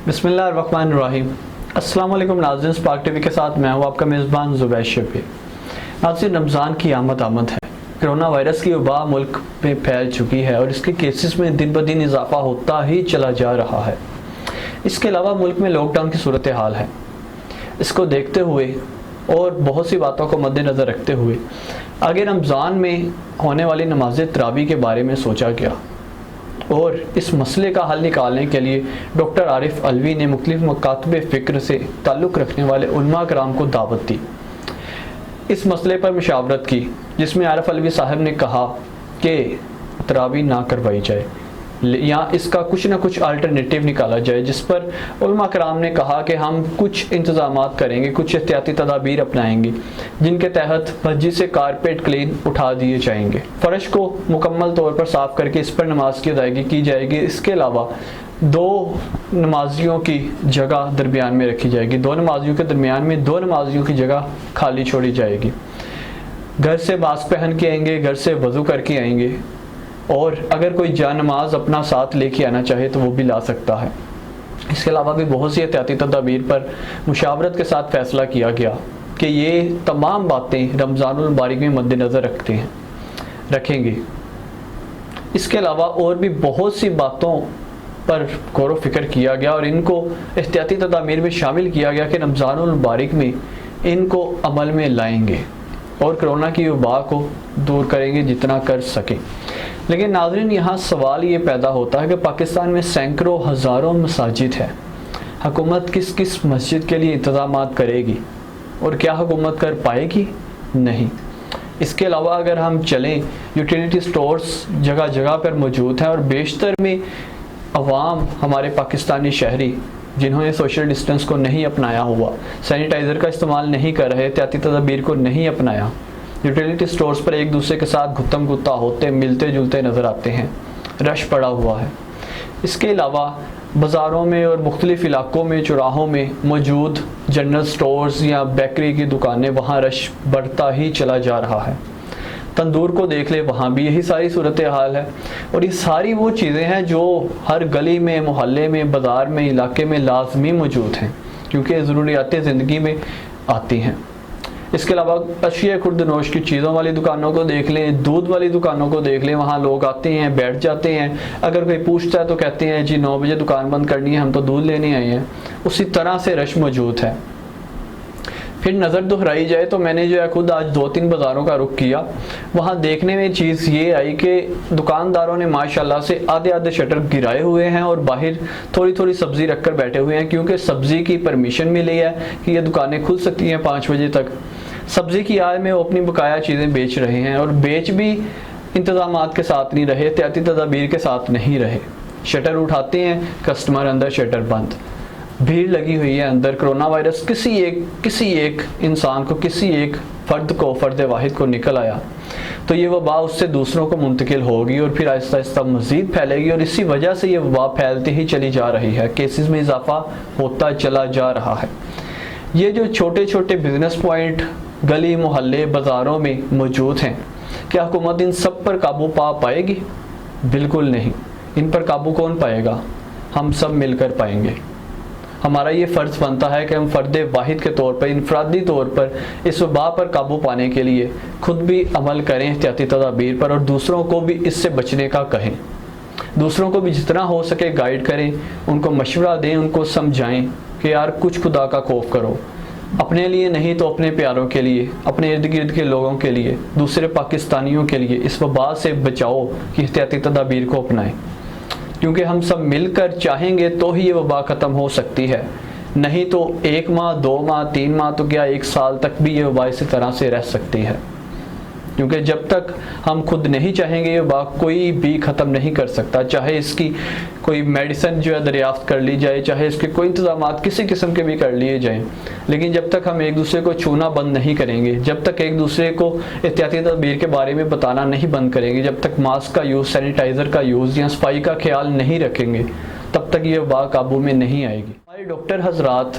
بسم اللہ الرحمن الرحیم۔ السلام علیکم ناظرین، اسپارک ٹی وی کے ساتھ میں ہوں آپ کا میزبان زبیر شفیع۔ ناظرین، رمضان کی آمد ہے۔ کرونا وائرس کی وبا ملک میں پھیل چکی ہے اور اس کے کیسز میں دن بدن اضافہ ہوتا ہی چلا جا رہا ہے۔ اس کے علاوہ ملک میں لاک ڈاؤن کی صورتحال ہے۔ اس کو دیکھتے ہوئے اور بہت سی باتوں کو مد نظر رکھتے ہوئے آگے رمضان میں ہونے والی نماز تراویح کے بارے میں سوچا گیا اور اس مسئلے کا حل نکالنے کے لیے ڈاکٹر عارف علوی نے مختلف مکاتب فکر سے تعلق رکھنے والے علماء کرام کو دعوت دی۔ اس مسئلے پر مشاورت کی، جس میں عارف علوی صاحب نے کہا کہ تراویح نہ کروائی جائے یا اس کا کچھ نہ کچھ الٹرنیٹیو نکالا جائے، جس پر علماء کرام نے کہا کہ ہم کچھ انتظامات کریں گے، کچھ احتیاطی تدابیر اپنائیں گے، جن کے تحت مسجد سے کارپیٹ کلین اٹھا دیے جائیں گے، فرش کو مکمل طور پر صاف کر کے اس پر نماز کی ادائیگی کی جائے گی۔ اس کے علاوہ دو نمازیوں کی جگہ درمیان میں رکھی جائے گی، دو نمازیوں کے درمیان میں دو نمازیوں کی جگہ خالی چھوڑی جائے گی۔ گھر سے ماسک پہن کے آئیں گے، گھر سے وضو کر کے آئیں گے، اور اگر کوئی جا نماز اپنا ساتھ لے کے آنا چاہے تو وہ بھی لا سکتا ہے۔ اس کے علاوہ بھی بہت سی احتیاطی تدابیر پر مشاورت کے ساتھ فیصلہ کیا گیا کہ یہ تمام باتیں رمضان المبارک میں مد نظر رکھیں گے۔ اس کے علاوہ اور بھی بہت سی باتوں پر غور و فکر کیا گیا اور ان کو احتیاطی تدابیر میں شامل کیا گیا کہ رمضان المبارک میں ان کو عمل میں لائیں گے اور کرونا کی وبا کو دور کریں گے جتنا کر سکیں۔ لیکن ناظرین، یہاں سوال یہ پیدا ہوتا ہے کہ پاکستان میں سینکڑوں ہزاروں مساجد ہے، حکومت کس کس مسجد کے لیے انتظامات کرے گی اور کیا حکومت کر پائے گی؟ نہیں۔ اس کے علاوہ اگر ہم چلیں، یوٹیلیٹی سٹورز جگہ جگہ پر موجود ہیں اور بیشتر میں عوام ہمارے پاکستانی شہری جنہوں نے سوشل ڈسٹنس کو نہیں اپنایا ہوا، سینیٹائزر کا استعمال نہیں کر رہے، احتیاطی تدابیر کو نہیں اپنایا، یوٹیلیٹی سٹورز پر ایک دوسرے کے ساتھ گھتم گتا ہوتے ملتے جلتے نظر آتے ہیں، رش پڑا ہوا ہے۔ اس کے علاوہ بازاروں میں اور مختلف علاقوں میں چوراہوں میں موجود جنرل سٹورز یا بیکری کی دکانیں، وہاں رش بڑھتا ہی چلا جا رہا ہے۔ تندور کو دیکھ لے، وہاں بھی یہی ساری صورتحال ہے، اور یہ ساری وہ چیزیں ہیں جو ہر گلی میں، محلے میں، بازار میں، علاقے میں لازمی موجود ہیں، کیونکہ ضروریات زندگی میں آتی ہیں۔ اس کے علاوہ اشیاء خورد نوش کی چیزوں والی دکانوں کو دیکھ لیں، دودھ والی دکانوں کو دیکھ لیں، وہاں لوگ آتے ہیں، بیٹھ جاتے ہیں، اگر کوئی پوچھتا ہے تو کہتے ہیں جی 9 بجے دکان بند کرنی ہے، ہم تو دودھ لینے آئے ہیں۔ اسی طرح سے رش موجود ہے۔ پھر نظر دہرائی جائے تو میں نے جو ہے خود آج 2-3 بازاروں کا رخ کیا، وہاں دیکھنے میں چیز یہ آئی کہ دکانداروں نے ماشاءاللہ سے آدھے شٹر گرائے ہوئے ہیں اور باہر تھوڑی تھوڑی سبزی رکھ کر بیٹھے ہوئے ہیں، کیونکہ سبزی کی پرمیشن ملی ہے کہ یہ دکانیں کھل سکتی ہیں 5 بجے تک۔ سبزی کی آڑ میں وہ اپنی بقایا چیزیں بیچ رہے ہیں، اور بیچ بھی انتظامات کے ساتھ نہیں رہے، احتیاطی تدابیر کے ساتھ نہیں رہے۔ شٹر اٹھاتے ہیں، کسٹمر اندر، شٹر بند، بھیڑ لگی ہوئی ہے اندر۔ کرونا وائرس کسی ایک انسان کو، کسی ایک فرد واحد کو نکل آیا تو یہ وبا اس سے دوسروں کو منتقل ہوگی اور پھر آہستہ آہستہ مزید پھیلے گی، اور اسی وجہ سے یہ وبا پھیلتی ہی چلی جا رہی ہے، کیسز میں اضافہ ہوتا چلا جا رہا ہے۔ یہ جو چھوٹے چھوٹے بزنس پوائنٹ گلی محلے بازاروں میں موجود ہیں، کیا حکومت ان سب پر قابو پا پائے گی؟ بالکل نہیں۔ ان پر قابو کون پائے گا؟ ہم سب مل کر پائیں گے۔ ہمارا یہ فرض بنتا ہے کہ ہم فرد واحد کے طور پر، انفرادی طور پر اس وبا پر قابو پانے کے لیے خود بھی عمل کریں احتیاطی تدابیر پر، اور دوسروں کو بھی اس سے بچنے کا کہیں، دوسروں کو بھی جتنا ہو سکے گائیڈ کریں، ان کو مشورہ دیں، ان کو سمجھائیں کہ یار کچھ خدا کا خوف کرو، اپنے لیے نہیں تو اپنے پیاروں کے لیے، اپنے ارد گرد کے لوگوں کے لیے، دوسرے پاکستانیوں کے لیے اس وبا سے بچاؤ کی احتیاطی تدابیر کو اپنائیں، کیونکہ ہم سب مل کر چاہیں گے تو ہی یہ وبا ختم ہو سکتی ہے، نہیں تو 1 ماہ 2 ماہ 3 ماہ تو کیا 1 سال تک بھی یہ وبا اسی طرح سے رہ سکتی ہے، کیونکہ جب تک ہم خود نہیں چاہیں گے یہ وبا کوئی بھی ختم نہیں کر سکتا، چاہے اس کی کوئی میڈیسن جو ہے دریافت کر لی جائے، چاہے اس کے کوئی انتظامات کسی قسم کے بھی کر لیے جائیں، لیکن جب تک ہم ایک دوسرے کو چھونا بند نہیں کریں گے، جب تک ایک دوسرے کو احتیاطی تدابیر کے بارے میں بتانا نہیں بند کریں گے، جب تک ماسک کا یوز، سینیٹائزر کا یوز یا صفائی کا خیال نہیں رکھیں گے، تب تک یہ وبا قابو میں نہیں آئے گی۔ ہمارے ڈاکٹر حضرات،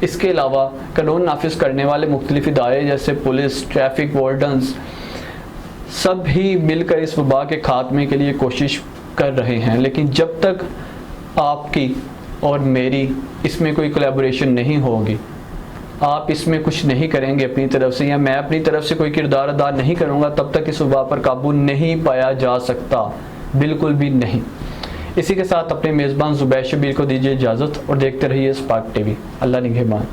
اس کے علاوہ قانون نافذ کرنے والے مختلف ادارے جیسے پولیس، ٹریفک وارڈنز، سب ہی مل کر اس وبا کے خاتمے کے لیے کوشش کر رہے ہیں، لیکن جب تک آپ کی اور میری اس میں کوئی کولیبوریشن نہیں ہوگی، آپ اس میں کچھ نہیں کریں گے اپنی طرف سے، یا میں اپنی طرف سے کوئی کردار ادا نہیں کروں گا، تب تک اس وبا پر قابو نہیں پایا جا سکتا، بالکل بھی نہیں۔ اسی کے ساتھ اپنے میزبان زبیر شبیر کو دیجیے اجازت اور دیکھتے رہیے اسپارک ٹی وی۔ اللہ نگہبان۔